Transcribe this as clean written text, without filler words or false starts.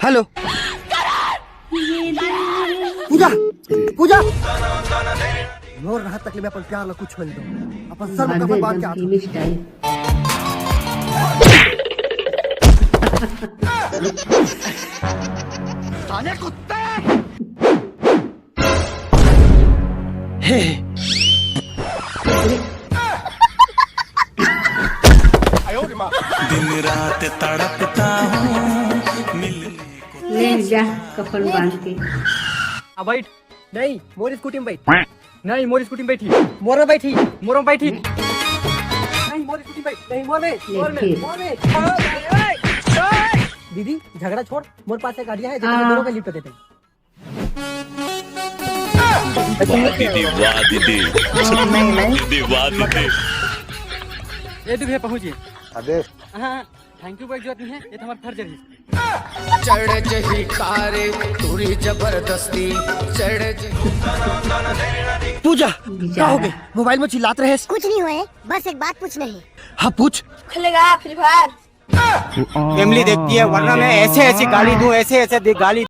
Hello पूजा पूजा नोर रहा तकलीफ अपन प्यार ला कुछ होल दो अपन सर्व कफन बांध के आने कुत्ते हे दिन रात तड़पता हूँ मिलने को। ले जा कफन बांध के। बैठ नहीं मोर स्कूटी में बैठ नहीं मोर स्कूटी में बैठी मोर में बैठी मोर में बैठी नहीं मोर स्कूटी में बैठ नहीं मोर में दीदी झगड़ा छोड़ मोर पास एक गाड़ियां है जो दोनों का लिफ्ट देते हैं दीदी वाह दीदी दीदी वाह दीदी। ये भैया पहुंचिए आदेश हाँ थैंक यू भाई जरूरत नहीं है ये तो हमारा फर्ज है चढ़ जही कारे तुरी जबरदस्ती चढ़ पूजा क्या हो गई मोबाइल में चिल्लाते रहे कुछ नहीं हुए बस एक बात पूछना है। हाँ पूछ खुलेगा फ्री फायर फैमिली देखती है वरना मैं ऐसे ऐसी गाली दूं ऐसे ऐसे गाली